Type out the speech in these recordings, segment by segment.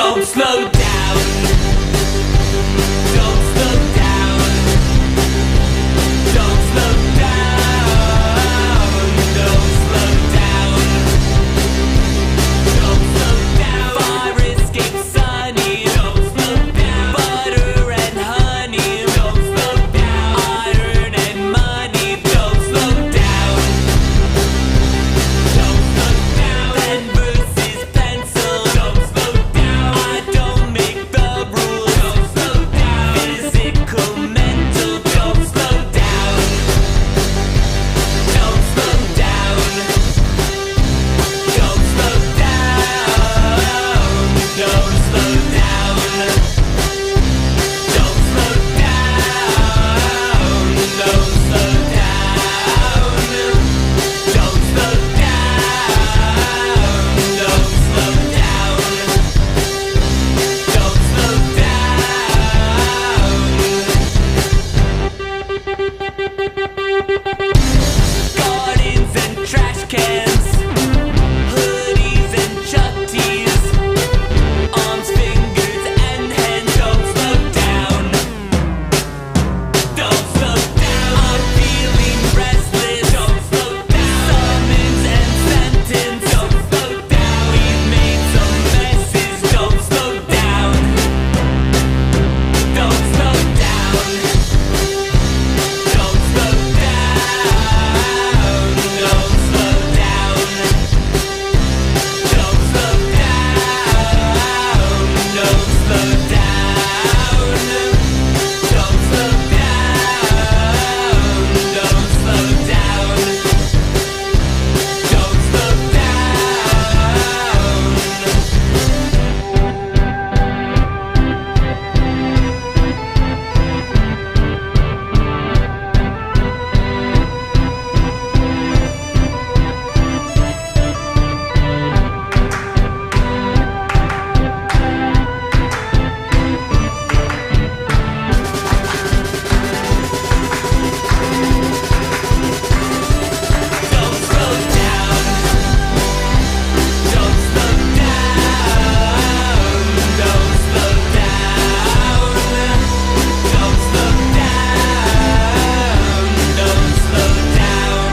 Don't slow down. Don't slow down. Don't slow down. Don't slow down. Don't slow down. Fire escape sunny. Don't slow down. Butter and honey. Don't slow down. Iron and money. Don't slow down. Don't slow down. Pen versus pencil. Don't slow down. I don't make the rules. Don't slow down. Physical, mental. Don't slow down. Don't slow down. Don't slow down. Don't slow down. Don't slow down. Don't slow down. Don't slow down. Don't slow down. Don't slow down. Gardens and trash cans, hoodies and chutties, arms, fingers and hands. Don't slow down. Don't slow down. I'm feeling restless. Don't slow down. Summons and sentence. Don't slow down. We've made some messes. Don't slow down. Don't slow down. Don't slow down. Don't slow down. Don't slow down. Don't slow down. Don't slow down. Don't slow down. Don't slow Don't slow down. Don't slow down. Don't slow down. Don't slow down. Don't slow down.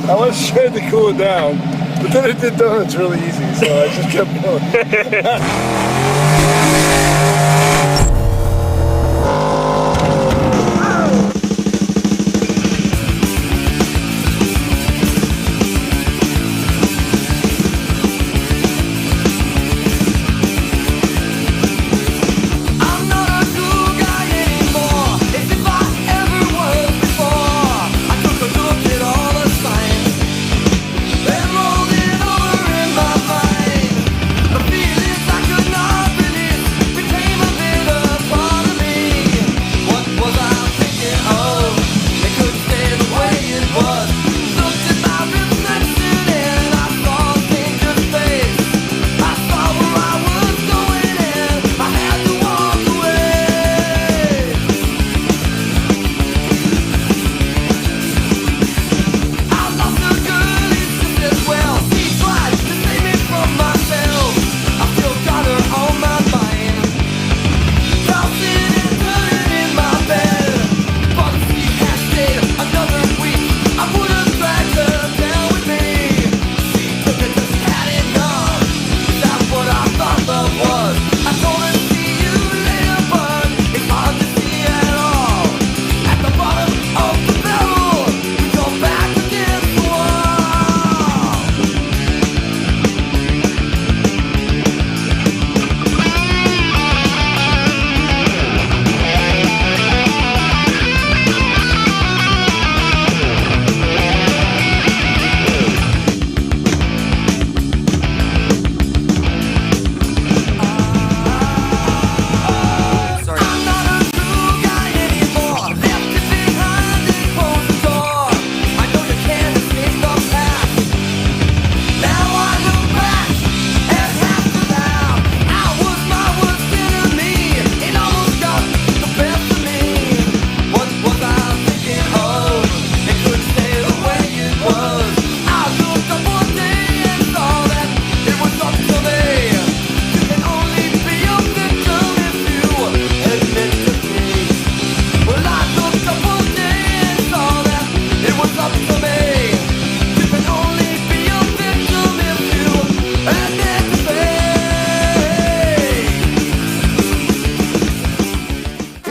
I was trying to cool it down, but then it did donuts really easy, so I just kept going. I'm not a cool guy anymore. As if I ever was before. I took a look at all the signs and rolled it over in my mind. The feelings I could not believe.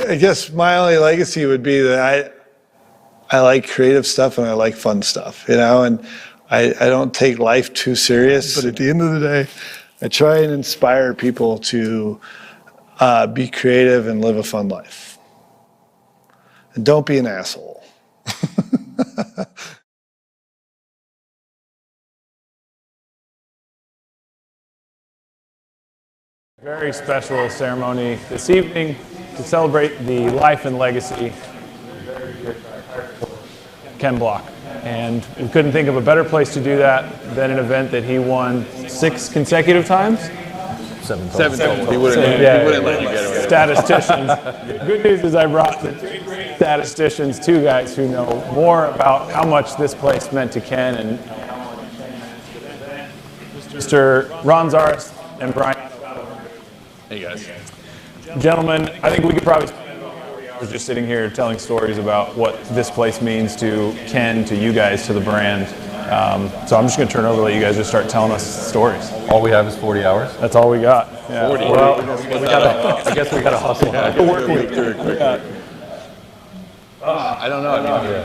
I guess my only legacy would be that I like creative stuff and I like fun stuff, you know, and I don't take life too serious. But at the end of the day, I try and inspire people to be creative and live a fun life. And don't be an asshole. Very special ceremony this evening to celebrate the life and legacy of Ken Block. And we couldn't think of a better place to do that than an event that he won 6 consecutive times. 7 total. He wouldn't let you get away. Statisticians. The good news is I brought the 3 great statisticians, 2 guys who know more about how much this place meant to Ken and Mr. Ron Zaris and Brian. Hey guys. Gentlemen, I think we could probably spend 4 hours just sitting here telling stories about what this place means to Ken, to you guys, to the brand. So I'm just going to turn it over and let you guys just start telling us stories. All we have is 40 hours? That's all we got. Yeah. 40? Well, I guess we got to hustle. work week. I don't know. I mean,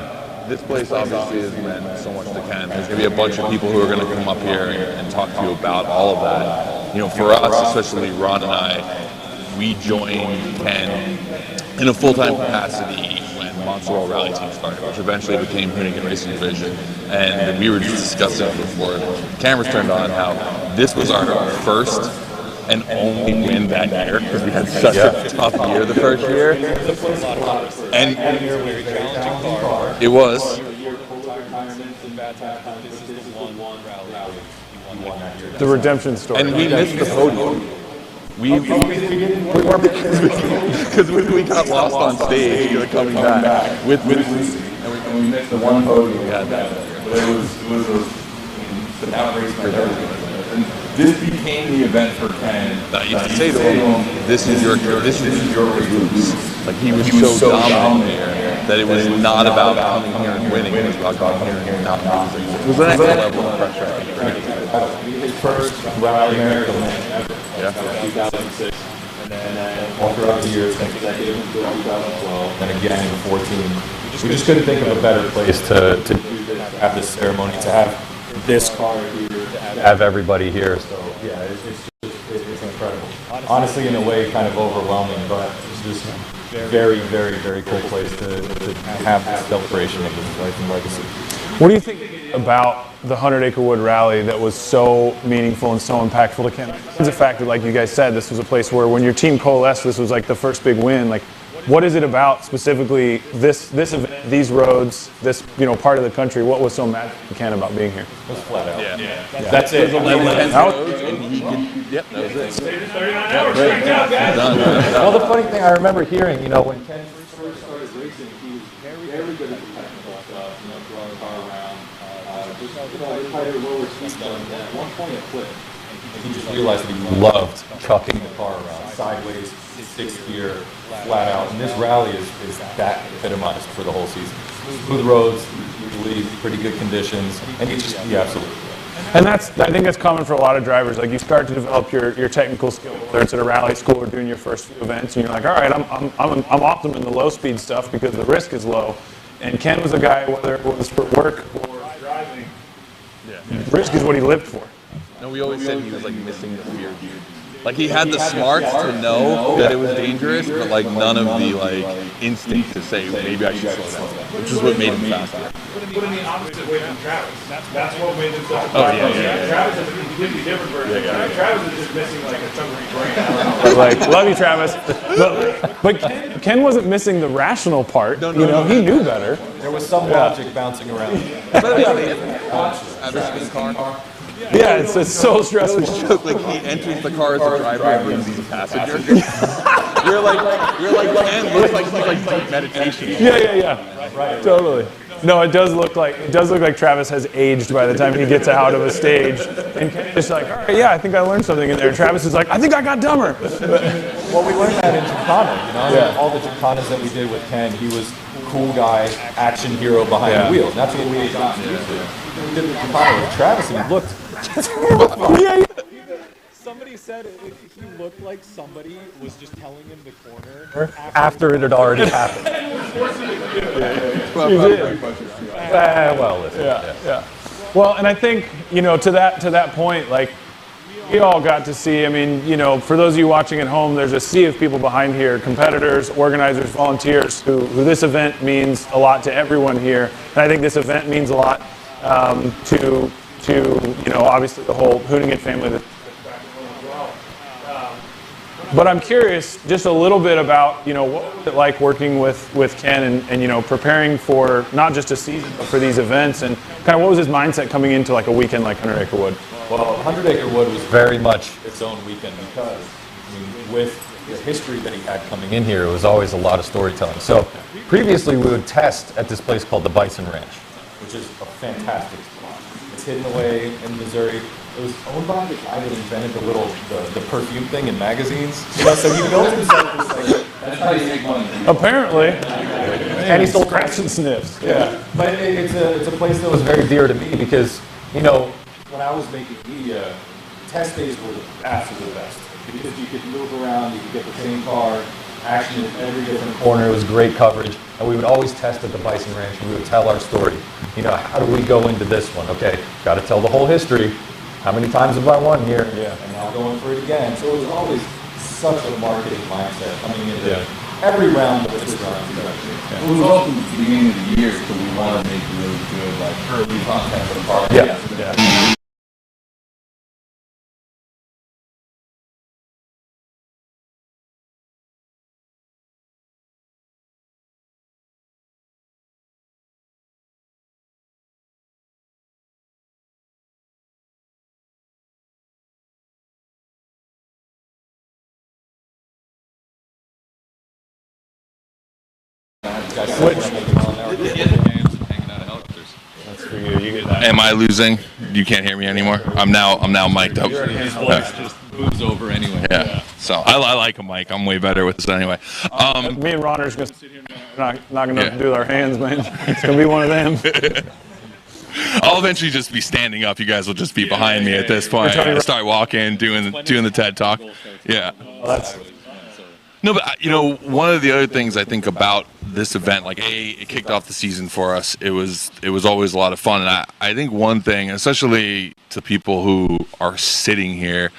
this place obviously has meant so much to Ken. There's going to be a bunch of people who are going to come up here and talk to you about all of that. You know, for us, especially Ron and I, we joined Ken in a full-time capacity when Monster World Rally Team started, which eventually became Hoonigan Racing Division. And we were just discussing before the cameras turned on how this was our first and only win that year because we had such a tough year the first year. And it was. The redemption story. And we missed the podium. Because we got lost on stage coming back with Lucy, and we missed the one podium we had that year. But it was an outrageous for everyone. And this became the event for Ken. You can say to him, this is your roots. Like he was so dominant here that it was not about coming here and winning, it was about coming here and not losing. It was an extra level of pressure, I think. His first Rally America win ever, 2006, and then all throughout the years, consecutive until 2012, and again in 2014. We just couldn't think of a better place to do this, to have this ceremony, to have this car here, to have everybody here. So yeah, it's incredible. Honestly, in a way, kind of overwhelming, but it's just very, very, very cool place to have this celebration of this life and legacy. What do you think about the 100 Acre Wood Rally that was so meaningful and so impactful to Ken? It's a fact that, like you guys said, this was a place where when your team coalesced, this was like the first big win. Like, what is it about specifically this event, these roads, this part of the country? What was so magic to Ken about being here? It was flat out. Yeah. That's it. Yep, that was it. Well, the funny thing I remember hearing, when Ken first started racing, he was very good at the technical stuff, throwing the car around, just higher, lower speed stuff. And at one point it clicked, and he just realized that he loved chucking the car around, sideways, 6th gear, flat out. And this rally is that epitomized for the whole season. Smooth roads, usually pretty good conditions, and he absolutely. And I think that's common for a lot of drivers. Like you start to develop your technical skill, whether it's at a rally school or doing your first few events, and you're like, all right, I'm optimum in the low speed stuff because the risk is low. And Ken was a guy, whether it was for work or driving, risk is what he lived for. No, we always said he was like missing the fear. Like he had the smarts to know that it was dangerous, but like none of the like instinct to say maybe I should slow down, which is what made him faster. Put in the opposite way from Travis. That's what made him so. Travis is a completely different version. Travis is just missing like a chunk of brain. Like, love you, Travis. But Ken wasn't missing the rational part. He knew better. There was some logic bouncing around. Yeah, it's so stressful. Joke, like he enters the car as a driver and leaves as a passenger. you're like Ken looks like he's like deep meditation. Yeah. Right. Totally. No, it does look like Travis has aged by the time he gets out of a stage. And Ken's just like, all right, I think I learned something in there. And Travis is like, I think I got dumber. Well, we learned that in Gincana, all the Gincanas that we did with Ken, he was cool guy, action hero behind the wheel. And that's what we had gotten used to. We did the Gincana with Travis, and he looked Somebody said he looked like somebody was just telling him the corner after it had already happened. Well, listen. Yeah. Well, and I think, to that point, like, we all got to see, I mean, for those of you watching at home, there's a sea of people behind here, competitors, organizers, volunteers, who this event means a lot to everyone here. And I think this event means a lot to obviously the whole Hoonigan family. But I'm curious just a little bit about, what was it like working with Ken and preparing for not just a season, but for these events, and kind of what was his mindset coming into like a weekend like 100 Acre Wood? Well, 100 Acre Wood was very much its own weekend because, with the history that he had coming in here, it was always a lot of storytelling. So previously we would test at this place called the Bison Ranch, which is a fantastic spot. It's hidden away in Missouri. It was owned by the guy that invented the perfume thing in magazines. So he built himself this like, that's how you make money. Apparently. And he sold scratch and sniffs. Yeah. But it's a place that was very dear to me because, when I was making media, test days were absolutely the best. Because you could move around, you could get the same car, action in every different corner. It was great coverage. And we would always test at the Bison Ranch and we would tell our story. How do we go into this one? Okay, got to tell the whole history. How many times have I won here? Yeah. And now going for it again. So it was always such a marketing mindset coming into every round of this round. It was also the beginning of the year, so we wanted to make really good, like, early content for the park. Yeah. That's for you. You get that. Am I losing? You can't hear me anymore. I'm now mic'd up. His voice just moves over anyway. Yeah. So I like a mic. I'm way better with this anyway. Me and Ron are just going to sit here now. Not going to do with our hands, man. It's going to be one of them. I'll eventually just be standing up. You guys will just be behind me at this point. I start walking, doing the TED Talk. Yeah. No, but one of the other things I think about this event, like it kicked off the season for us. It was always a lot of fun, and I think one thing, especially to people who are sitting here,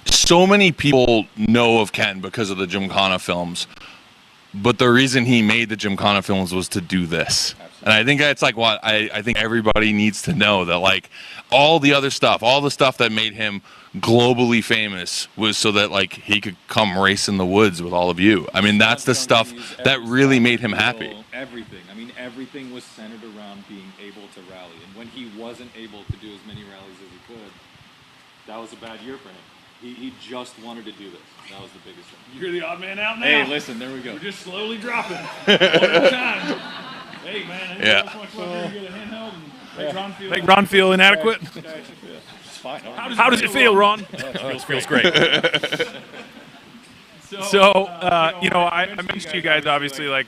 so many people know of Ken because of the Gymkhana films, but the reason he made the Gymkhana films was to do this. And I think that's like what I think everybody needs to know, that like all the other stuff, all the stuff that made him globally famous was so that like he could come race in the woods with all of you. I mean, that's the stuff that really made him happy. Everything. I mean, everything was centered around being able to rally. And when he wasn't able to do as many rallies as he could, that was a bad year for him. He just wanted to do this. That was the biggest thing. You're the odd man out now. Hey, listen, there we go. We're just slowly dropping. One at a time. Hey, man. Yeah. That's much fun. You get a handheld and make Ron feel inadequate. It's fine. How does it feel, Ron? Feels great. So, I mentioned to you guys, obviously, like,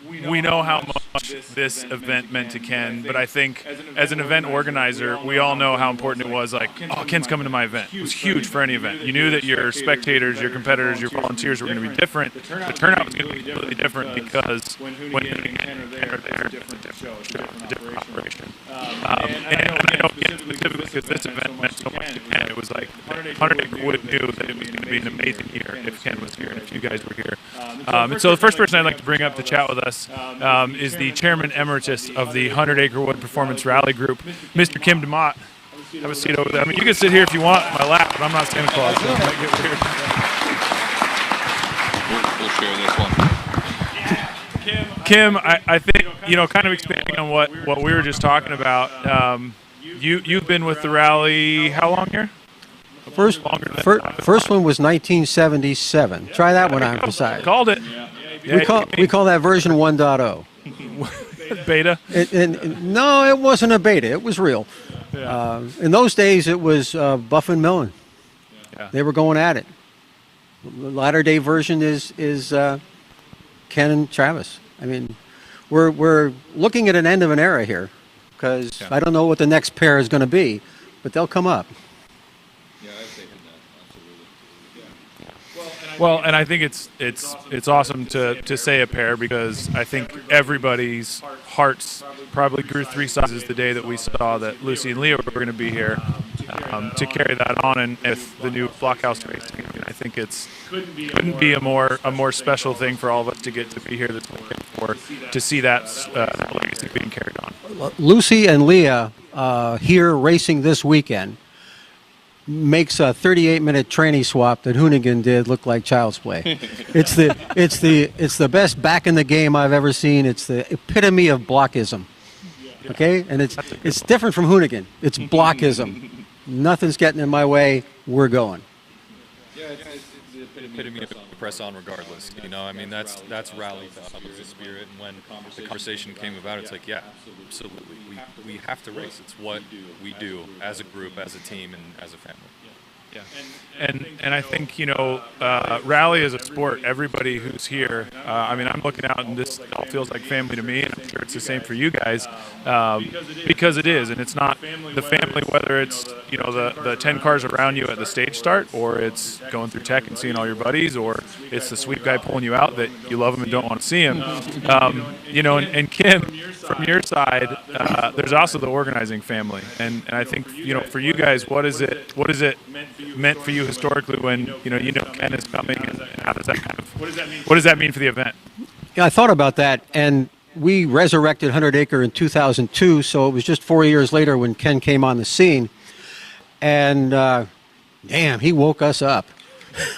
we know how much this event meant to Ken, but I think as an event organizer, we all know how important it was. Like, oh, Ken's coming to my event. It was huge for any event. You knew that your spectators, your competitors, your volunteers were going to be different. The turnout was going to be completely different because when Hoonigan and Ken are there, it's a different show, it's a different operation. And I know specifically because this event meant so much to Ken, it was like 100 Acre Wood knew that it was going to be an amazing year if Ken was here and if you guys were here. And so the first person I'd like to bring up to chat with us is the Chairman Emeritus of the 100 Acre Wood Performance Rally Group, Mr. Kim DeMott. Have a seat over there. I mean, you can sit here if you want in my lap, but I'm not Santa Claus, so it might get weird. We'll share this one. Kim, I think, kind of expanding on what we were just talking about, you've been with the rally how long here? First one was 1977. Try that one on for size. Called it. We call that version 1.0. Beta? No, it wasn't a beta. It was real. Yeah. In those days, it was Buff and Millen. Yeah. They were going at it. The latter day version is Ken and Travis. I mean, we're looking at an end of an era here, because I don't know what the next pair is going to be, but they'll come up. Yeah, I'd say him that. Well, and I think it's awesome to say a pair, because I think everybody's hearts probably grew 3 sizes the day that we saw that Lucy and Leo were going to be here, to carry that on, and with the new Blockhouse racing. I think it's couldn't be a more special thing for all of us to get to be here this weekend for, to see that legacy being carried on. Lucy and Leah here racing this weekend makes a 38-minute tranny swap that Hoonigan did look like child's play. It's the best back in the game I've ever seen. It's the epitome of blockism. Okay, and it's different from Hoonigan. It's blockism. Nothing's getting in my way. We're going. Yeah, it's the epitome of press on regardless. You know, I mean, that's rally to us as a spirit. And when the conversation came about, it's like, yeah, absolutely. We have to race. It's what we do as a group, as a team, and as a family. Yeah, and I think, you know, rally is a sport. Everybody who's here, I mean, I'm looking out and this all feels like family to me, and I'm sure it's the same for you guys, because it is, and it's not the family, whether it's, you know, the 10 cars around you at the stage start, or it's going through tech and seeing all your buddies, or it's the sweet guy pulling you out that you love him and don't want to see him. You know, and Kim, from your side, there's also the organizing family, and I think, you know, for you guys, what is it meant for you historically when you know Ken is coming, and how does that kind of what does that mean for the event? Yeah, I thought about that, and we resurrected 100 Acre in 2002, so it was just 4 years later when Ken came on the scene, and damn, he woke us up.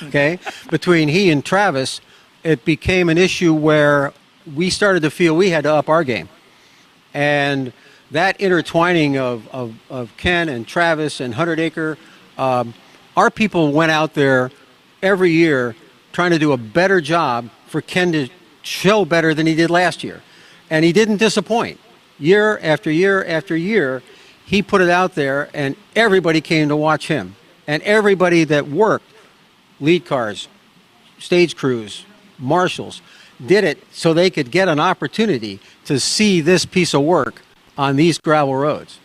Okay, between he and Travis, it became an issue where we started to feel we had to up our game, and that intertwining of Ken and Travis and 100 Acre. Our people went out there every year trying to do a better job for Ken to show better than he did last year. And he didn't disappoint. Year after year after year, he put it out there, and everybody came to watch him. And everybody that worked, lead cars, stage crews, marshals, did it so they could get an opportunity to see this piece of work on these gravel roads.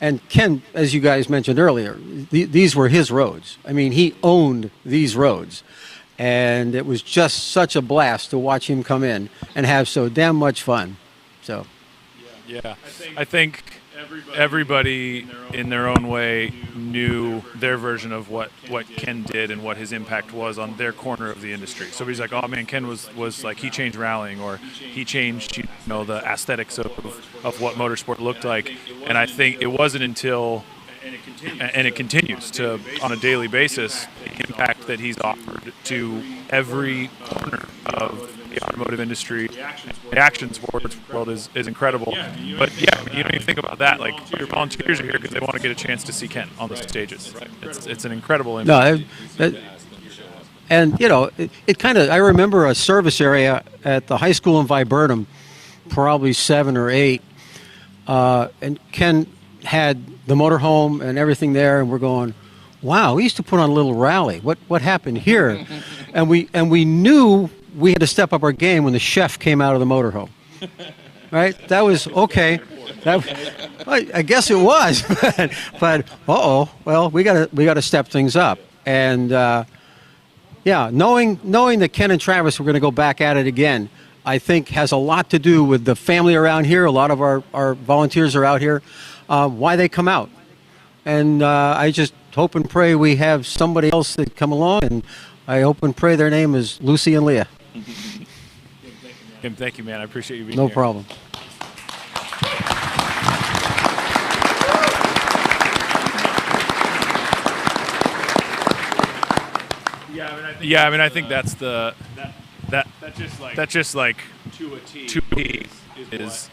And Ken, as you guys mentioned earlier, these were his roads. I mean, he owned these roads. And it was just such a blast to watch him come in and have so damn much fun. So, yeah, I think everybody in their own way knew their version of what Ken did and what his impact was on their corner of the industry. So he's like, oh man, Ken was like, he changed rallying, or he changed, you know, the aesthetics of what motorsport looked like. And I think it wasn't until, and it continues to, on a daily basis, the impact that he's offered to every corner of the automotive industry, the action sports world is incredible. But yeah, you know, you think about that, like, your volunteers are here because they want to get a chance to see Ken on the stages. It's an incredible impact. no, and you know, it kind of, I remember a service area at the high school in Viburnum, probably 7 or 8, and Ken had the motorhome and everything there, and we're going, wow, we used to put on a little rally. What happened here? and we knew we had to step up our game when the chef came out of the motorhome. Right? That was okay. I guess it was, but well, we got to step things up. And yeah, knowing that Ken and Travis were going to go back at it again, I think has a lot to do with the family around here. A lot of our volunteers are out here. Why they come out. And I just hope and pray we have somebody else that come along, and I hope and pray their name is Lucy and Leah. Kim, thank you, man. I appreciate you being here. No problem. Yeah, I mean, I think that's just like to a T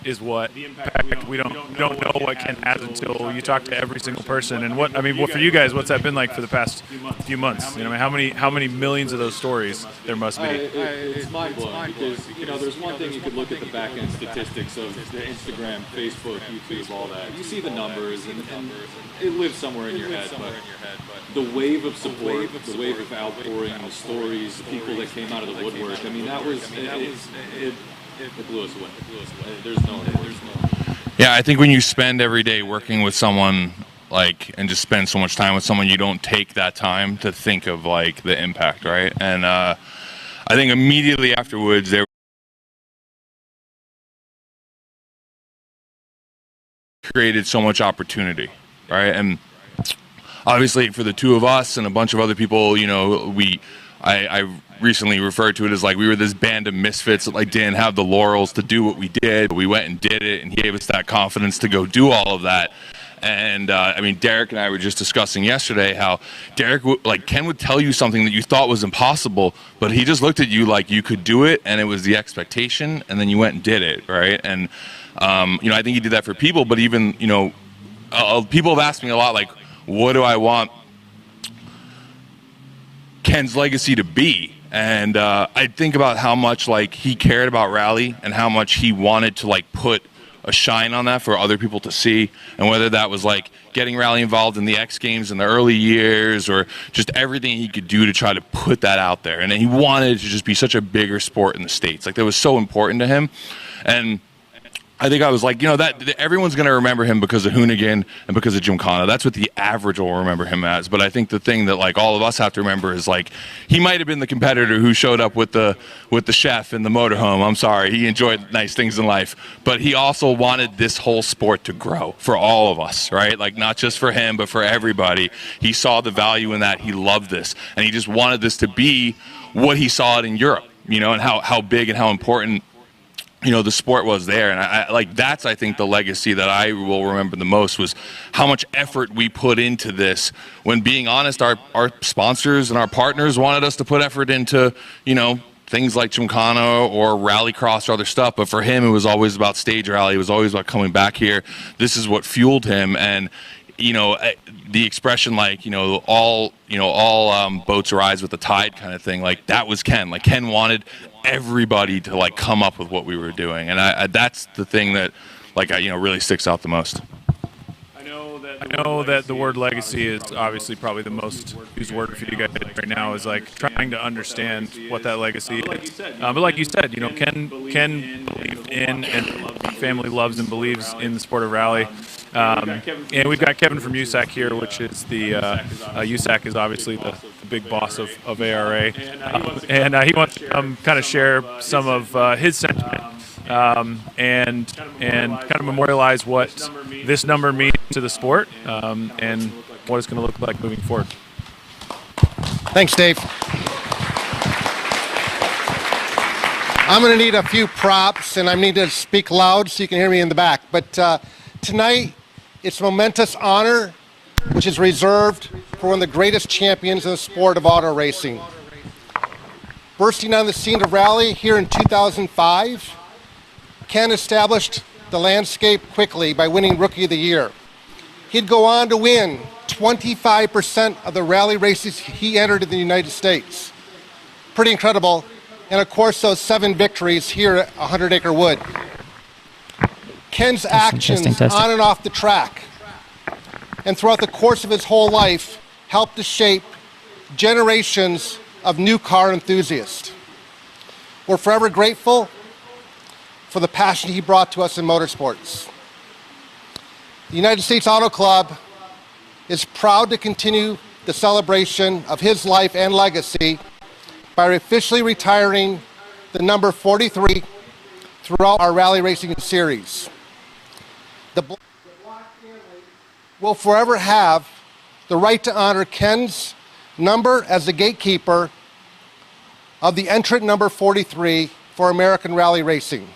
is what impact. We don't know what Ken has until you talk to every single person. And what for you guys, what's that been like for the past few months? You know, I mean, how many millions of those stories there must be? It's mind-blowing because, you know, there's one thing you could look at the back-end statistics of the Instagram, Facebook, YouTube, all that. You see the numbers, and it lives somewhere in your head. But the wave of support, the wave of outpouring, the stories, the people that came out of the woodwork, I mean, it blew us away. There's no. Yeah, I think when you spend every day working with someone like, and just spend so much time with someone, you don't take that time to think of like the impact, right? And I think immediately afterwards there created so much opportunity, right? And obviously for the two of us and a bunch of other people, you know, I recently referred to it as like we were this band of misfits that like didn't have the laurels to do what we did. We went and did it, and he gave us that confidence to go do all of that. And I mean, Derek and I were just discussing yesterday how Derek, like Ken would tell you something that you thought was impossible, but he just looked at you like you could do it, and it was the expectation, and then you went and did it, right? And you know, I think he did that for people, but even, you know, people have asked me a lot, like, what do I want Ken's legacy to be? And I think about how much like he cared about rally and how much he wanted to like put a shine on that for other people to see, and whether that was like getting rally involved in the X Games in the early years or just everything he could do to try to put that out there. And he wanted it to just be such a bigger sport in the States. Like that was so important to him. And I think I was like, you know, that everyone's going to remember him because of Hoonigan and because of Gymkhana. That's what the average will remember him as. But I think the thing that like all of us have to remember is like he might have been the competitor who showed up with the chef in the motorhome. I'm sorry, he enjoyed nice things in life, but he also wanted this whole sport to grow for all of us, right? Like not just for him, but for everybody. He saw the value in that. He loved this, and he just wanted this to be what he saw it in Europe, you know, and how big and how important, you know, the sport was there. And I like that's I think the legacy that I will remember the most was how much effort we put into this. When being honest, our sponsors and our partners wanted us to put effort into, you know, things like Gymkhana or Rallycross or other stuff, but for him it was always about stage rally. It was always about coming back here. This is what fueled him. And you know, the expression like, you know, all boats rise with the tide kind of thing, like that was Ken. Like Ken wanted everybody to like come up with what we were doing, and I that's the thing that like you know really sticks out the most. I know that the word legacy is obviously probably the most used word for you guys right now, is like trying to understand what that legacy is. But like you said, you know, Ken believed in, and family loves and believes in the sport of rally. And we've got Kevin from USAC here, which is the USAC is obviously the big boss of ARA, and he wants to kind of share some of his sentiment and kind of memorialize what this number means to the sport and what it's going to look like moving forward. Thanks, Dave. I'm going to need a few props, and I need to speak loud so you can hear me in the back. But tonight, it's a momentous honor, which is reserved for one of the greatest champions in the sport of auto racing. Bursting on the scene of rally here in 2005, Ken established the landscape quickly by winning Rookie of the Year. He'd go on to win 25% of the rally races he entered in the United States. Pretty incredible. And of course, those 7 victories here at 100 Acre Wood. Ken's actions on and off the track and throughout the course of his whole life helped to shape generations of new car enthusiasts. We're forever grateful for the passion he brought to us in motorsports. The United States Auto Club is proud to continue the celebration of his life and legacy by officially retiring the number 43 throughout our rally racing series. The Black family will forever have the right to honor Ken's number as the gatekeeper of the entrant number 43 for American rally racing.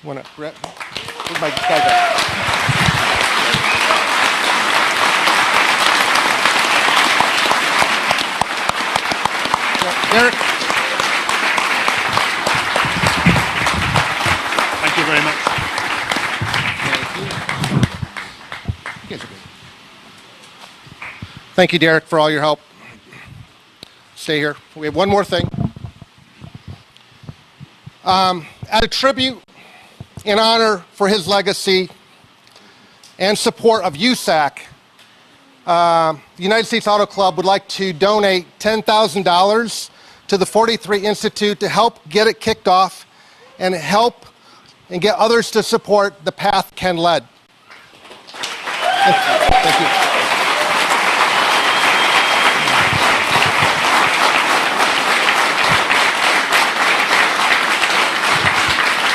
Where's my guy go? Derek. Thank you very much. Thank you, Derek, for all your help. Stay here. We have one more thing. As a tribute in honor for his legacy and support of USAC, the United States Auto Club would like to donate $10,000 to the 43 Institute to help get it kicked off and help and get others to support the path Ken led. Thank you.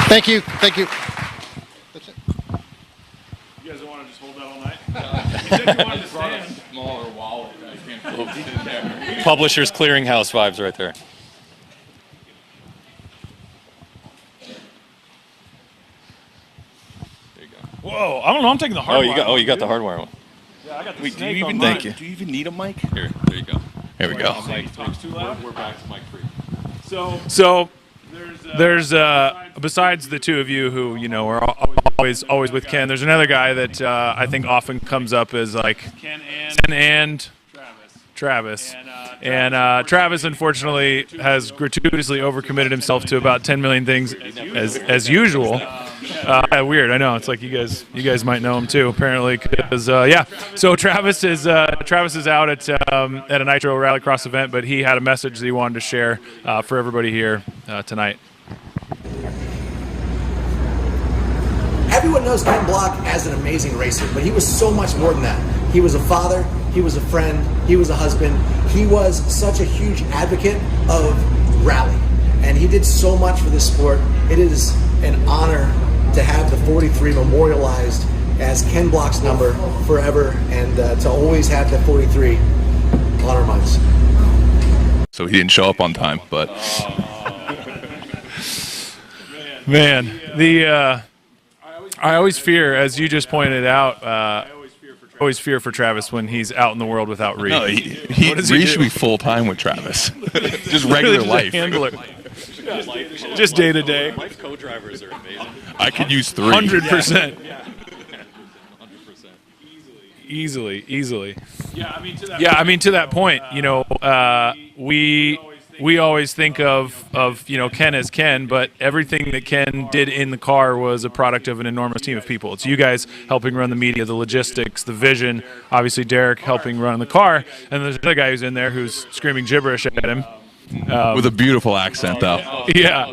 Thank you. Thank you. That's it. You guys don't want to just hold that all night? You said you wanted to stand. Smaller wallet. I can't fit it in there. Publishers Clearinghouse vibes right there. There you go. Whoa, I don't know. I'm taking the hard one. You got the hardwire one. Yeah, I got the Wait, do snake you on even mine. Thank you. Do you even need a mic? Here, there you go. Here we go. Talk's too loud? We're back to mic 3. So there's besides the two of you who are always with Ken, there's another guy that I think often comes up as like Ken and Travis. And Travis, unfortunately, has gratuitously overcommitted himself to about 10 million things as usual. Weird, I know. It's like you guys might know him too, apparently. Because so Travis is out at a Nitro Rallycross event, but he had a message that he wanted to share for everybody here tonight. Everyone knows Ken Block as an amazing racer, but he was so much more than that. He was a father, he was a friend, he was a husband. He was such a huge advocate of rally, and he did so much for this sport. It is an honor to have the 43 memorialized as Ken Block's number forever, and to always have that 43 on our minds. So he didn't show up on time, but Man, I always fear, as you just pointed out, I always fear for Travis when he's out in the world without Reed. no, does he Reed do? should be full time with Travis. Just regular Just a life. handler. Just day to day. Life co-drivers are amazing. I could use 3. 100%. 100%. Easily. Yeah, I mean to that point, we always think of Ken as Ken, but everything that Ken did in the car was a product of an enormous team of people. It's you guys helping run the media, the logistics, the vision. Obviously, Derek helping run the car, and there's another guy who's in there who's screaming gibberish at him. With a beautiful accent, though. Yeah.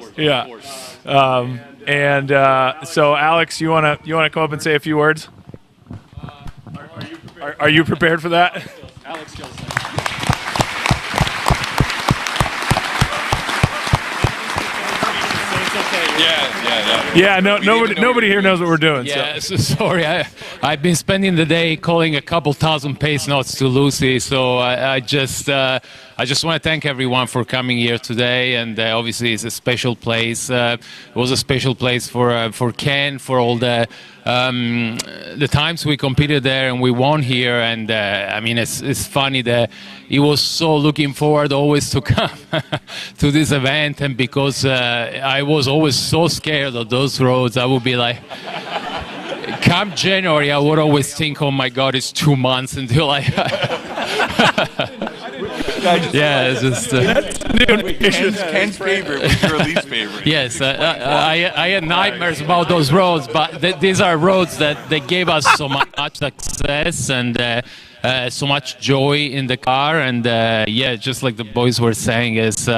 So Alex, you wanna come up and say a few words? Are you prepared for that? Alex kills it. Yeah. Nobody here knows what we're doing. Yeah, so sorry. I've been spending the day calling a couple thousand pace notes to Lucy, so I just want to thank everyone for coming here today, and obviously it's a special place. It was a special place for Ken, for all the times we competed there and we won here, and I mean it's funny that he was so looking forward always to come to this event, and because I was always so scared of those roads, I would be like, come January, I would always think, oh my God, it's 2 months until I. Yeah, it's just. Ken's favorite was your least favorite. Yes, I had nightmares about those roads, but these are roads that they gave us so much success and so much joy in the car, and yeah, just like the boys were saying, is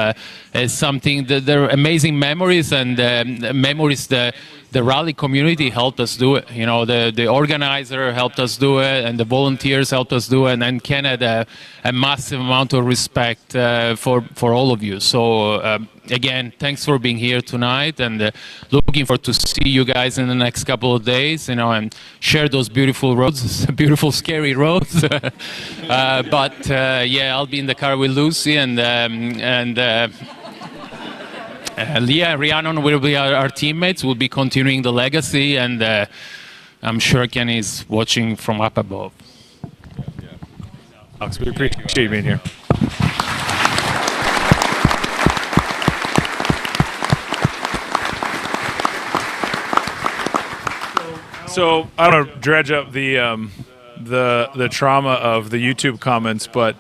something that they're amazing memories, and memories that the rally community helped us do it. You know, the organizer helped us do it, and the volunteers helped us do it, and then Ken had a massive amount of respect for all of you. So again, thanks for being here tonight, and looking forward to see you guys in the next couple of days, you know, and share those beautiful roads, beautiful, scary roads. But yeah, I'll be in the car with Lucy, and yeah, Rhiannon will be our teammates. We'll be continuing the legacy, and I'm sure Ken is watching from up above. Alex, we appreciate you being here. So I don't want to dredge up the trauma of the YouTube comments, but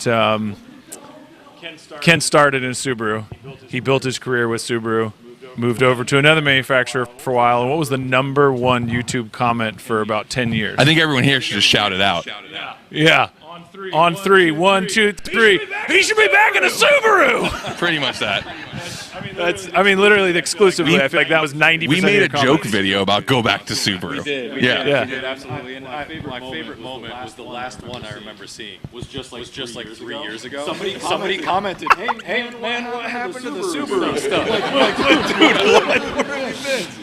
Ken started in Subaru. He built his career with Subaru, moved over to another manufacturer for a while. And what was the #1 YouTube comment for about 10 years? I think everyone here should just shout it out. Yeah. On three. 1, 2, 3. He should be back in a Subaru. Pretty much that. I mean, literally exclusively. I feel like that was 90%. We made a of your joke comments. video about go back to Subaru. We did. We did, absolutely. And my favorite moment was the last one I remember seeing. Was just like 3 years ago. Somebody commented, "Hey man, what happened to the Subaru stuff?"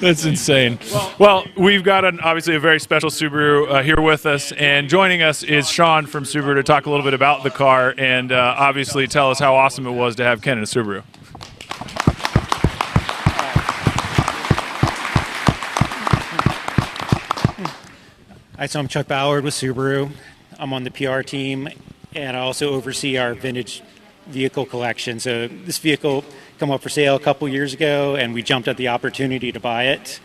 That's insane. Well, we've got obviously a very special Subaru here with us, and joining us is Sean from Subaru to talk a little bit about the car and obviously tell us how awesome it was to have Ken in a Subaru. Hi, so I'm Chuck Ballard with Subaru. I'm on the PR team, and I also oversee our vintage vehicle collection. So this vehicle came up for sale a couple years ago, and we jumped at the opportunity to buy it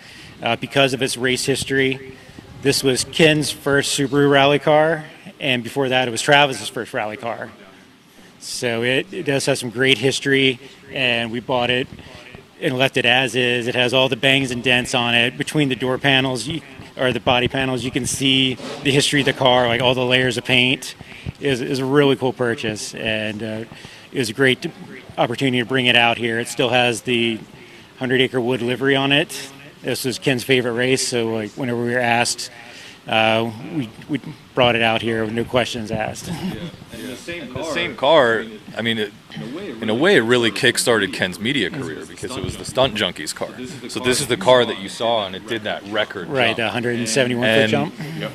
because of its race history. This was Ken's first Subaru rally car, and before that it was Travis's first rally car. So it does have some great history, and we bought it and left it as is. It has all the bangs and dents on it. Between the door panels, or the body panels, you can see the history of the car, like all the layers of paint. It was a really cool purchase, and it was a great opportunity to bring it out here. It still has the 100-acre wood livery on it. This was Ken's favorite race, so like whenever we were asked, we brought it out here with no questions asked. The same car, I mean, in a way, it really kick-started Ken's media career because it was the Stunt Junkies car. So this is the car that you saw, and it did that record Right, the 171-foot jump.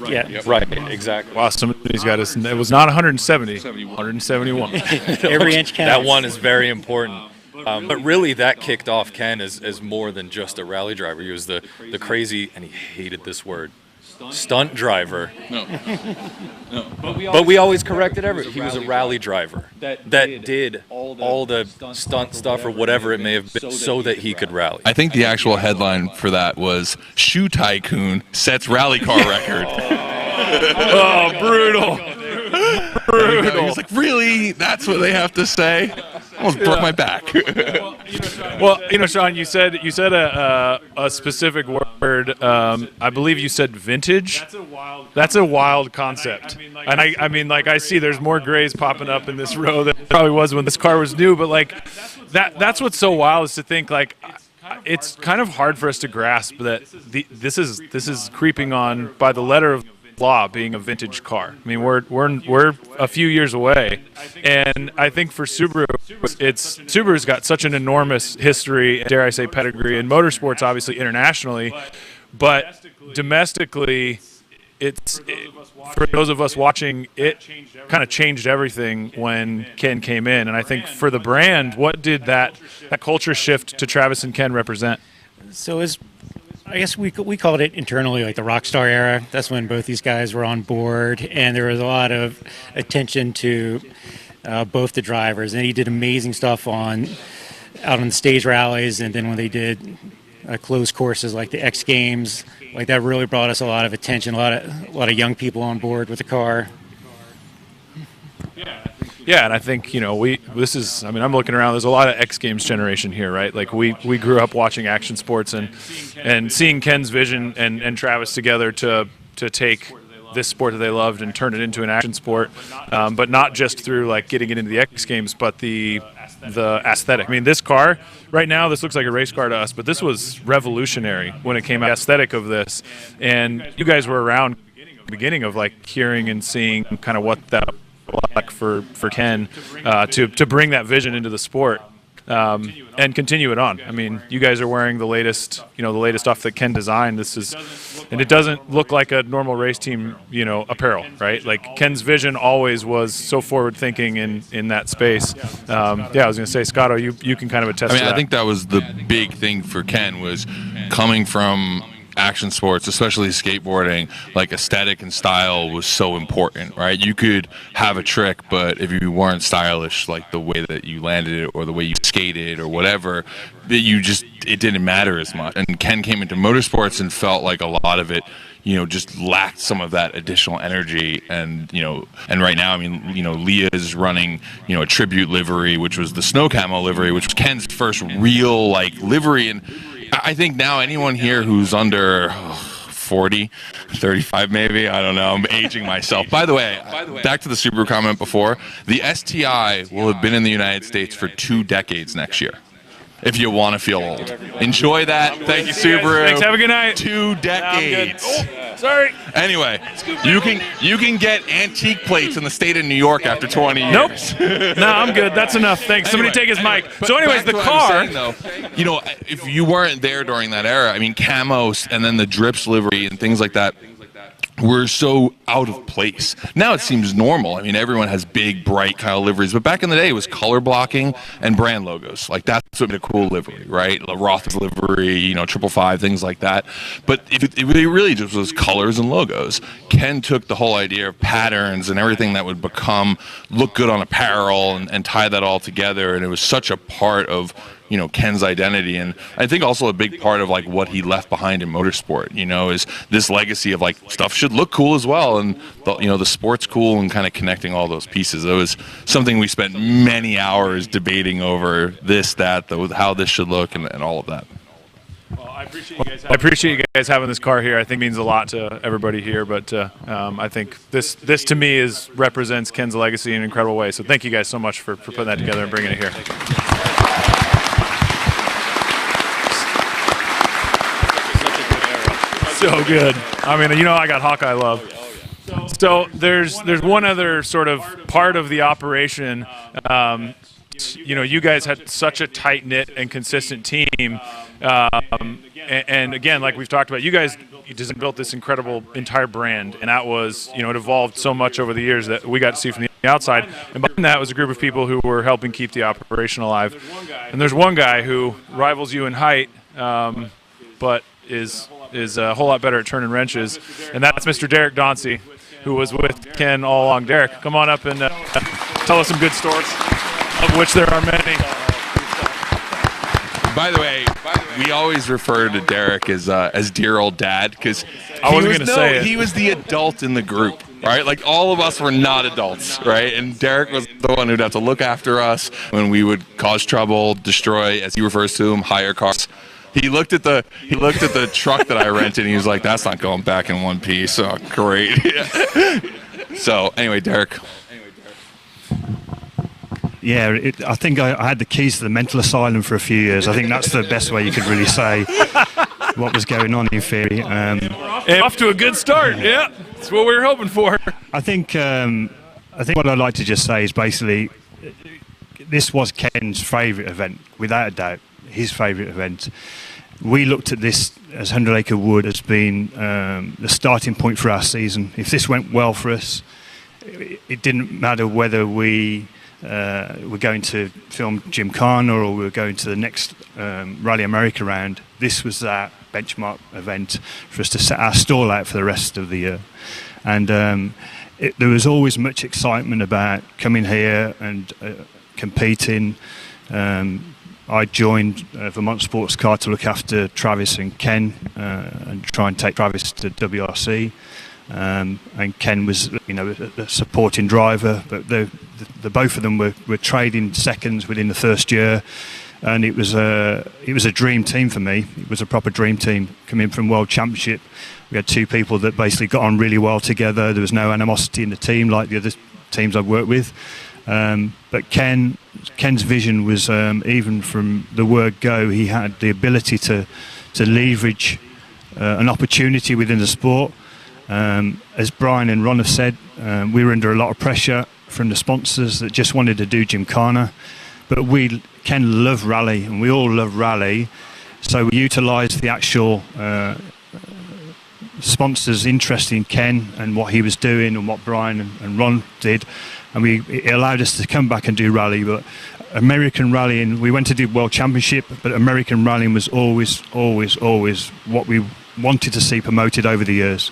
Yeah. Right, exactly. Wow, somebody's got us. It was not 170, 171. Every inch counts. That one is very important. But really, that kicked off Ken as more than just a rally driver. He was the crazy, and he hated this word, stunt driver. No. But we always corrected everything. He was a rally driver that did all the stunt stuff or whatever it may have been so that he could rally. I think the actual headline for that was "Shoe Tycoon Sets Rally Car Record." Oh, brutal. Brutal. He's like, really? That's what they have to say? Almost broke my back. Well, Sean, you said a specific word. I believe you said vintage. That's a wild concept. And I mean, like, I see there's more grays popping up in this row than there probably was when this car was new. But like, that's what's so wild is to think like. It's kind of hard for us to grasp that this is creeping on by the letter of law being a vintage car. I mean, we're a few years away, and I think for Subaru, Subaru's got such an enormous history, dare I say, pedigree in motorsports, obviously internationally, but domestically, for those of us watching, it kind of changed everything when Ken came in. And I think for the brand, what did that culture shift to Travis and Ken represent? So I guess we called it internally like the Rockstar era. That's when both these guys were on board, and there was a lot of attention to both the drivers. And he did amazing stuff out on the stage rallies, and then when they did closed courses like the X Games, like that really brought us a lot of attention. A lot of young people on board with the car. Yeah, and I think, I'm looking around, there's a lot of X Games generation here, right? Like we grew up watching action sports and seeing Ken's vision and Travis together to take this sport that they loved and turn it into an action sport, but not just through like getting it into the X Games, but the aesthetic. I mean, this car right now, this looks like a race car to us, but this was revolutionary when it came out. The aesthetic of this, and you guys were around at the beginning of like hearing and seeing kind of what that like for Ken to bring that vision into the sport and continue it on. I mean, you guys are wearing the latest stuff that Ken designed. And it doesn't look like a normal race team, apparel, right? Like Ken's vision always was so forward thinking in that space. I was going to say, Scotto, you can kind of attest to that. I think that was the big thing for Ken was coming from action sports, especially skateboarding, like aesthetic and style was so important, right? You could have a trick, but if you weren't stylish, like the way that you landed it or the way you skated or whatever, it didn't matter as much. And Ken came into motorsports and felt like a lot of it, just lacked some of that additional energy. And, and right now, I mean, Leah is running, a tribute livery, which was the snow camo livery, which was Ken's first real livery. And I think now anyone here who's under 40, 35 maybe, I don't know, I'm aging myself. By the way, back to the Subaru comment before, the STI will have been in the United States for 2 decades next year. if you want to feel old. Enjoy that. Thank you, Subaru. Thanks. Have a good night. 2 decades. Sorry. Anyway, you can get antique plates in the state of New York after 20 years. Nope. No, I'm good. That's enough. Thanks. Somebody take his mic. So anyways, the car. You know, if you weren't there during that era, I mean, camos and then the drips livery and things like that were so out of place. Now it seems normal. I mean, everyone has big, bright kind of liveries, but back in the day, it was color blocking and brand logos. Like, that's what made a cool livery, right? The Roth livery, you know, 555, things like that. But it really just was colors and logos. Ken took the whole idea of patterns and everything that would look good on apparel and tie that all together, and it was such a part of, you know, Ken's identity. And I think also a big part of like what he left behind in motorsport, you know, is this legacy of like stuff should look cool as well, and the sport's cool, and kind of connecting all those pieces. It was something we spent many hours debating over this, that, how this should look, and all of that. Well, I appreciate you guys having this car here. I think it means a lot to everybody here, but I think this to me represents Ken's legacy in an incredible way. So thank you guys so much for putting that together and bringing it here. So good. I mean, you know, I got Hawkeye love. So there's one other sort of part of the operation. You know, you guys had such a tight-knit and consistent team. And again, like we've talked about, you guys built this incredible entire brand, and that was, you know, it evolved so much over the years that we got to see from the outside. And behind that was a group of people who were helping keep the operation alive. And there's one guy who rivals you in height, but is a whole lot better at turning wrenches, and that's Mr. Derek Dauncey, who was with Ken all along. Derek, come on up and tell us some good stories, of which there are many. By the way, we always refer to Derek as dear old dad, because he was the adult in the group, right? Like, all of us were not adults, right? And Derek was the one who'd have to look after us when we would cause trouble, destroy, as he refers to them, hire cars. He looked at the truck that I rented, and he was like, "That's not going back in one piece." Oh, great. So anyway, Derek. Yeah, I think I had the keys to the mental asylum for a few years. I think that's the best way you could really say what was going on in theory. And off to a good start. Yeah, that's what we were hoping for. I think what I'd like to just say is basically this was Ken's favourite event, without a doubt. His favourite event. We looked at this as 100 Acre Wood as being the starting point for our season. If this went well for us, it didn't matter whether we were going to film Gymkhana or we were going to the next Rally America round. This was that benchmark event for us to set our stall out for the rest of the year. And there was always much excitement about coming here and competing. I joined Vermont Sports Car to look after Travis and Ken and try and take Travis to WRC. And Ken was, you know, a supporting driver, but the both of them were trading seconds within the first year, and it was a dream team for me. It was a proper dream team coming from World Championship. We had two people that basically got on really well together. There was no animosity in the team like the other teams I've worked with. But Ken's vision was, even from the word go, he had the ability to leverage an opportunity within the sport. As Brian and Ron have said, we were under a lot of pressure from the sponsors that just wanted to do Gymkhana. But Ken loved rally, and we all love rally. So we utilised the actual sponsors' interest in Ken and what he was doing and what Brian and Ron did. And it allowed us to come back and do rally. But American rallying, we went to do World Championship, but American rallying was always what we wanted to see promoted over the years.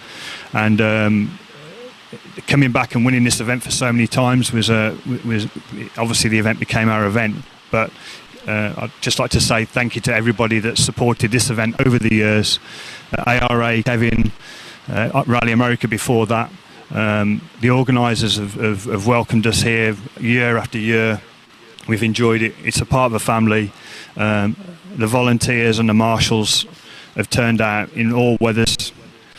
And coming back and winning this event for so many times was obviously the event became our event. But I'd just like to say thank you to everybody that supported this event over the years. ARA, Kevin, Rally America before that. The organisers have welcomed us here year after year. We've enjoyed it. It's a part of a family. The volunteers and the marshals have turned out in all weathers.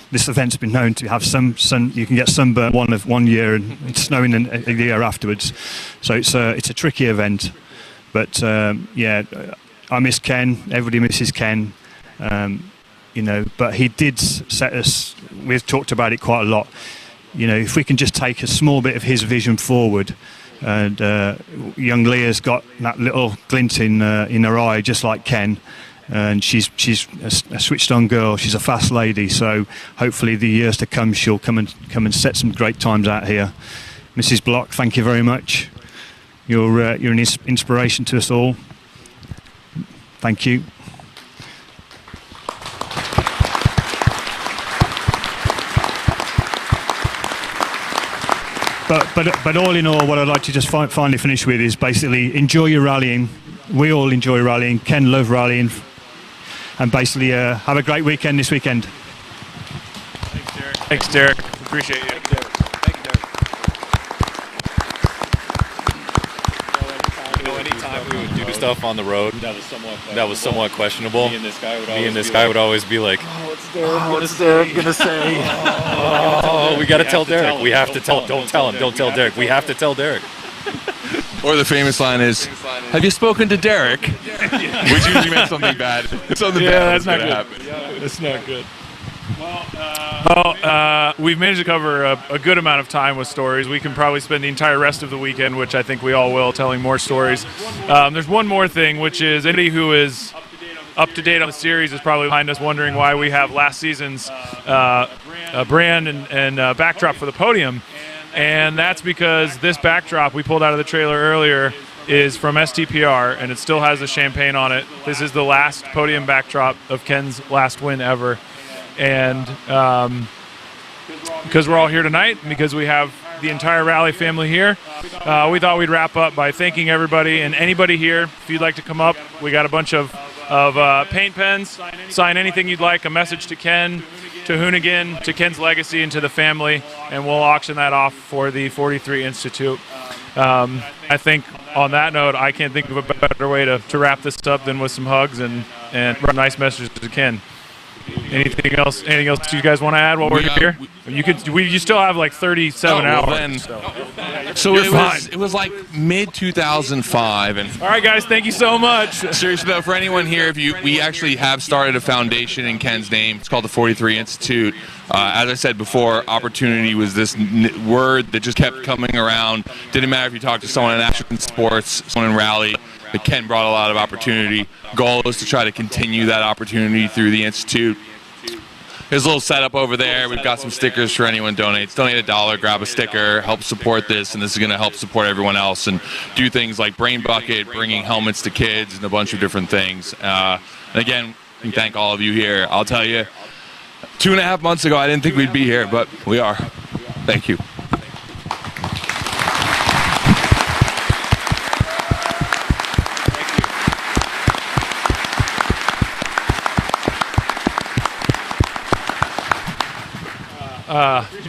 This event's been known to have some sun. You can get sunburnt one year and it's snowing a year afterwards. So it's a tricky event. But I miss Ken. Everybody misses Ken. But he did set us. We've talked about it quite a lot. If we can just take a small bit of his vision forward, and young Leah's got that little glint in her eye, just like Ken. And she's a switched-on girl. She's a fast lady. So hopefully, the years to come, she'll come and set some great times out here. Mrs. Block, thank you very much. You're an inspiration to us all. Thank you. But all in all, what I'd like to just finally finish with is basically enjoy your rallying. We all enjoy rallying. Ken loves rallying. And basically have a great weekend this weekend. Thanks, Derek. Appreciate you. Anytime we would do stuff on the road that was somewhat questionable, me and this guy would always be like, what's Derek gonna say? We gotta tell Derek. We have to tell him. Don't tell him. Don't tell Derek. We have to tell Derek. Or the famous line is, "Have you spoken to Derek?" Which usually meant something bad. Something bad that's not good. happen. That's not good. We've managed to cover a good amount of time with stories. We can probably spend the entire rest of the weekend, which I think we all will, telling more stories. There's one more thing, which is anybody who is up to date on the series is probably behind us wondering why we have last season's brand and backdrop for the podium. And that's because this backdrop we pulled out of the trailer earlier is from STPR, and it still has the champagne on it. This is the last podium backdrop of Ken's last win ever. And because we're all here tonight, because we have the entire rally family here, we thought we'd wrap up by thanking everybody. And anybody here, if you'd like to come up, we got a bunch of paint pens. Sign anything you'd like, a message to Ken, to Hoonigan, to Ken's legacy, and to the family, and we'll auction that off for the 43 Institute. I think on that note, I can't think of a better way to wrap this up than with some hugs and nice messages to Ken. Anything else you guys want to add while we're here? You still have like 37 hours. So it was like mid 2005, and all right, guys, thank you so much. Seriously though, for anyone here, we actually have started a foundation in Ken's name. It's called the 43 Institute. As I said before, opportunity was this word that just kept coming around. Didn't matter if you talked to someone in action sports, someone in rally. But Ken brought a lot of opportunity. Goal is to try to continue that opportunity through the Institute. There's a little setup over there. We've got some stickers for anyone donates. Donate $1, grab a sticker, help support this, and this is going to help support everyone else and do things like Brain Bucket, bringing helmets to kids, and a bunch of different things. And again, we thank all of you here. I'll tell you, 2.5 months ago, I didn't think we'd be here, but we are. Thank you.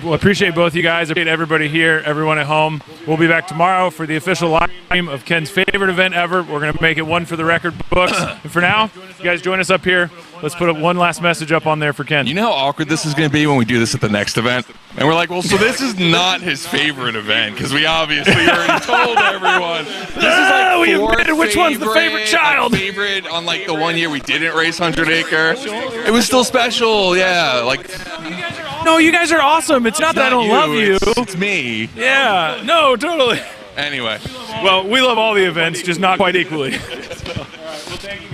Well, appreciate both you guys. Appreciate everybody here, everyone at home. We'll be back tomorrow for the official live stream of Ken's favorite event ever. We're going to make it one for the record books. And for now, you guys join us up here. Let's put one last message up on there for Ken. You know how awkward this is going to be when we do this at the next event? And we're like, well, so this is not his favorite event, because we obviously already told everyone. This is like we admitted which one's the favorite child. Favorite on like the one year we didn't race 100 Acre. It was still special, yeah. Like, no, you guys are awesome. It's not that I don't love you. It's me. Yeah, no, totally. Anyway. Well, we love all the events, just not quite equally.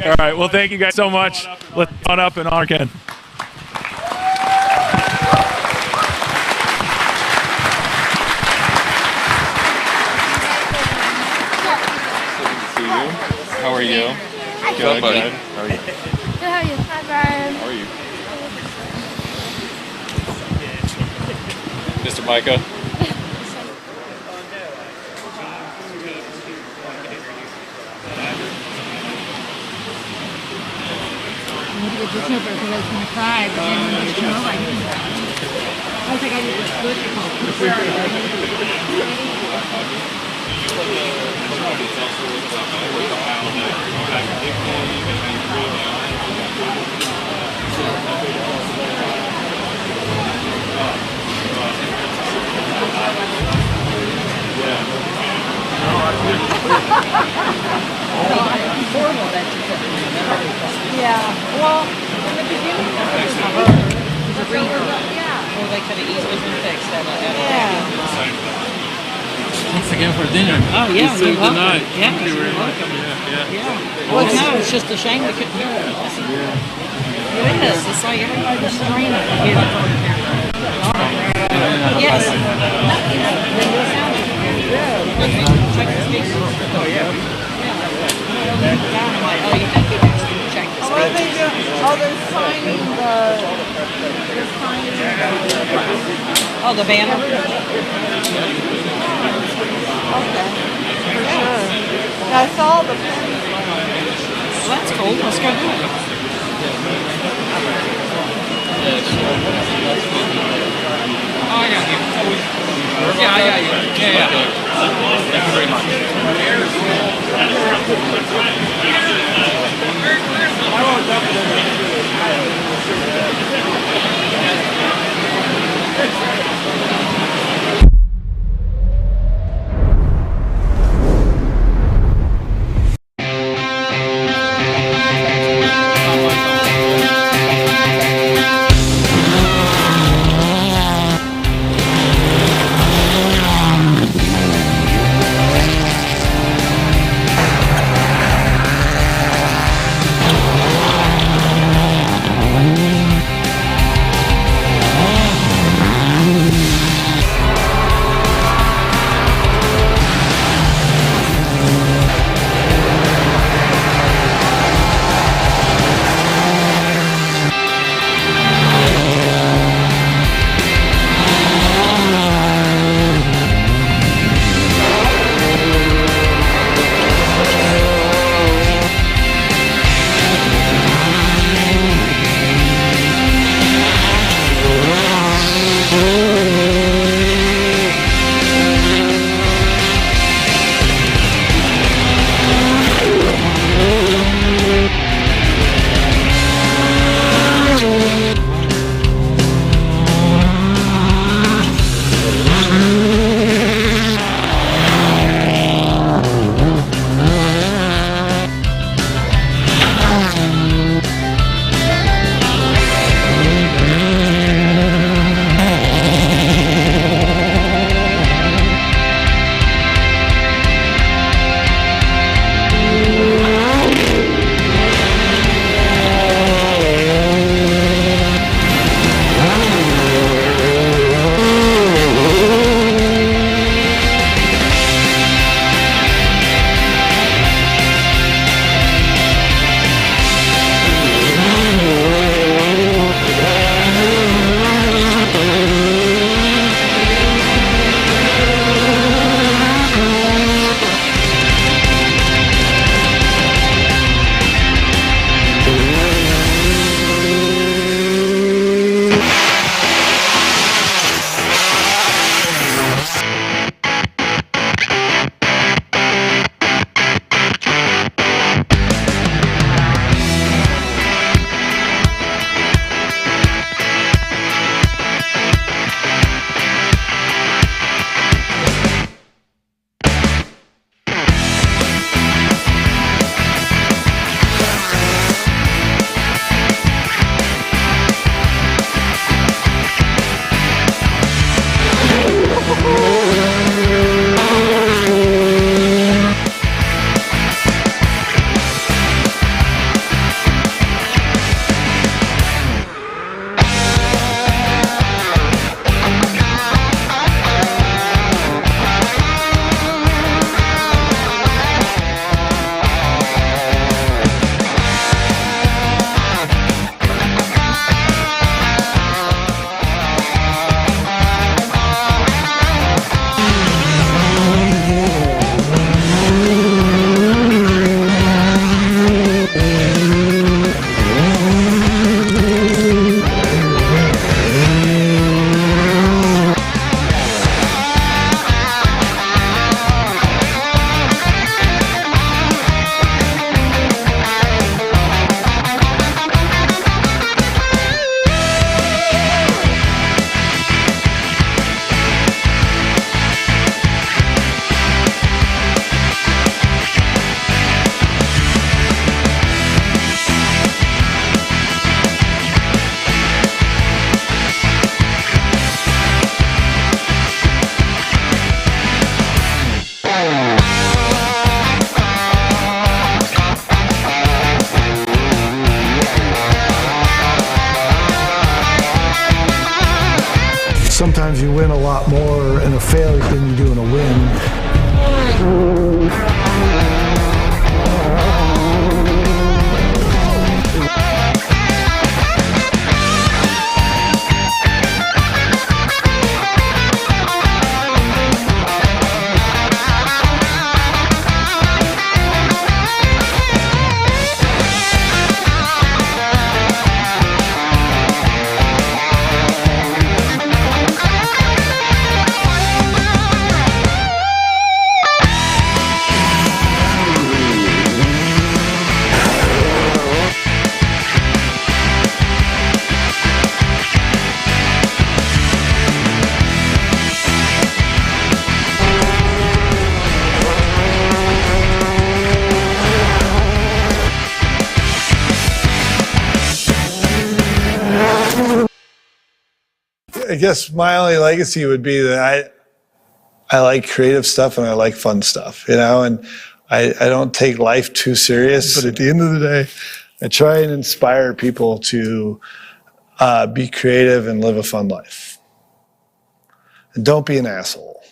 All right, well, thank you guys so much. Let's on up and honor Ken. How are you? What's up, buddy? How are you? Good, how are you? Hi, Brian. How are you? Mr. Micah? I had to get this over because I was going to cry, but then when you come over, I didn't cry. I was like, I didn't horrible that you said. Yeah. Well, in the beginning, it was hard. Yeah. Or they could have easily been fixed at a Yeah. Thanks again for dinner. Oh, yeah, You saved you're the welcome. night. Yeah, Thank you you're very much. welcome. Yeah. Well, no, it's just a shame we couldn't do it. It is. It's like everybody's straining. Yes. Check the speaker. Oh, yeah. Oh, you think you actually check the What are they speaker? doing? Oh, they're signing Oh, the banner? Okay. For sure. Yeah, I saw the pins. Well, that's cool. Let's go do it. Oh, I got you. Yeah, I got you. Yeah. Thank you very lot more in a failure than you do in a win. I guess my only legacy would be that I like creative stuff and I like fun stuff, you know, and I don't take life too serious. But at the end of the day, I try and inspire people to be creative and live a fun life. And don't be an asshole.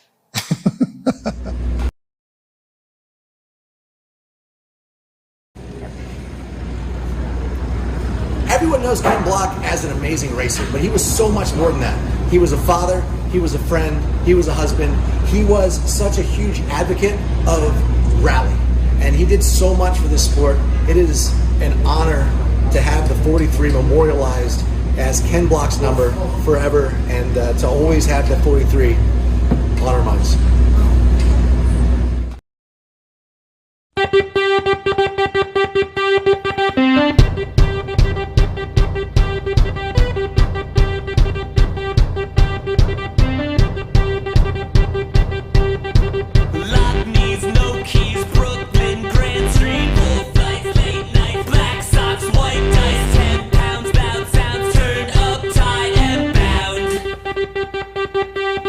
Everyone knows Ken Block as an amazing racer, but he was so much more than that. He was a father, he was a friend, he was a husband. He was such a huge advocate of rally, and he did so much for this sport. It is an honor to have the 43 memorialized as Ken Block's number forever, and to always have that 43 on our minds.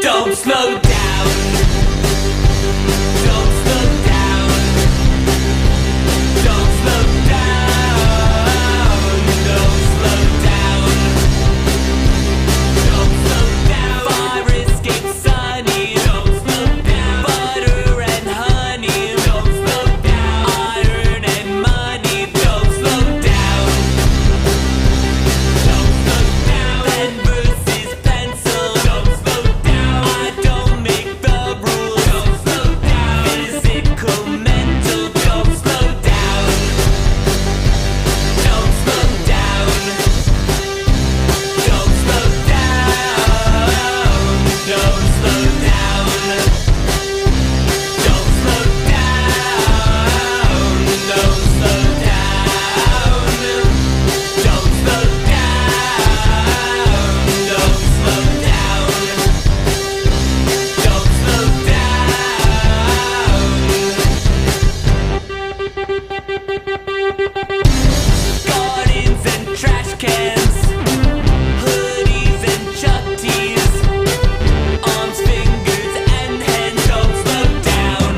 Don't slow down. Don't slow down. Don't slow down. Don't slow down. Don't slow down. Fire escape sunny. Don't slow down. Butter and honey. Don't slow down. Iron and money. Don't slow down. Don't slow down. Pen versus pencil. Don't slow down. I don't make the rules. Don't slow down. Physical, mental. Don't slow down. Don't slow down. Don't slow down. Don't slow down. Don't slow down. Don't slow down. Don't slow down. Don't slow down. Don't slow down. Gardens and trash cans, hoodies and chutties, arms, fingers and hands. Don't slow down.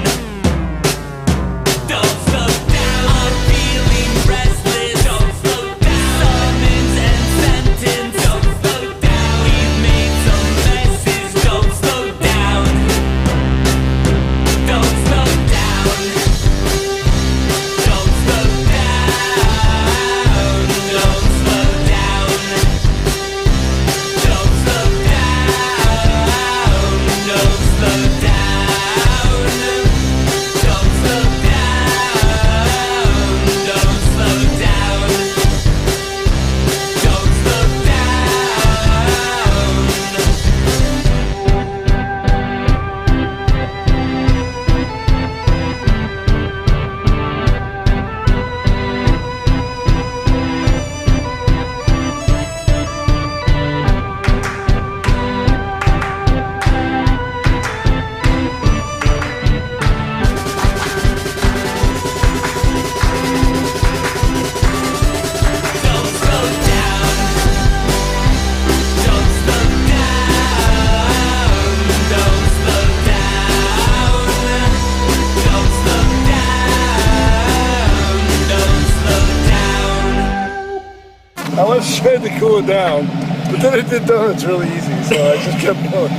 Don't slow down. I'm feeling restless. Don't slow down. Summons and sentence. Don't slow down. We've made some messes. Don't slow down. Don't slow down. Don't slow down. Don't slow down. Don't slow down. Don't slow down. Don't slow down. Don't slow down. Don't slow Now let's try to cool it down. But then I did donuts really easy, so I just kept going.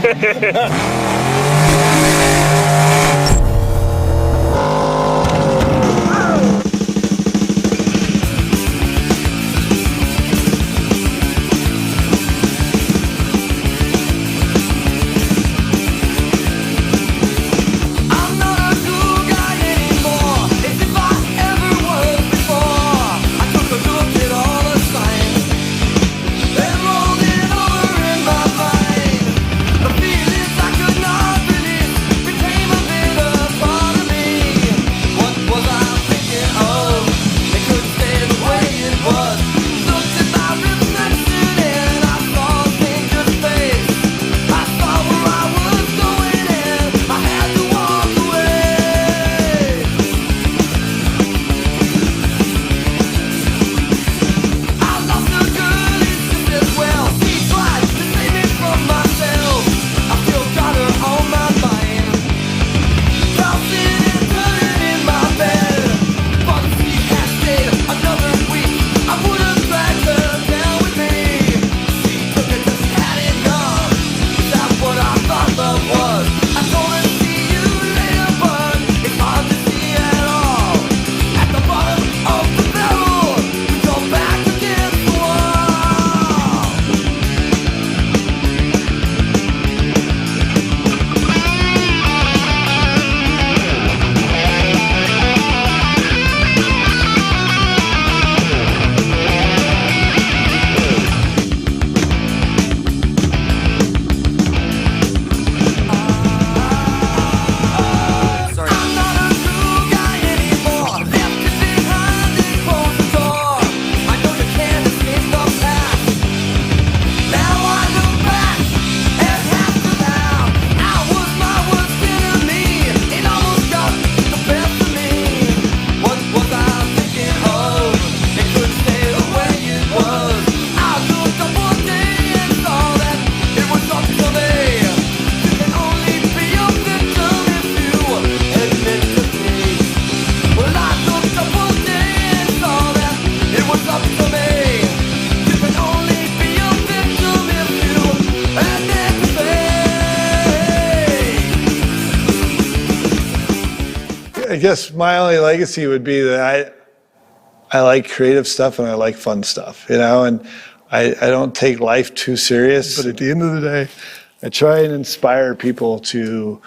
I guess my only legacy would be that I like creative stuff and I like fun stuff, and I don't take life too serious. But at the end of the day, I try and inspire people to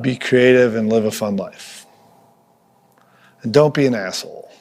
be creative and live a fun life. And don't be an asshole.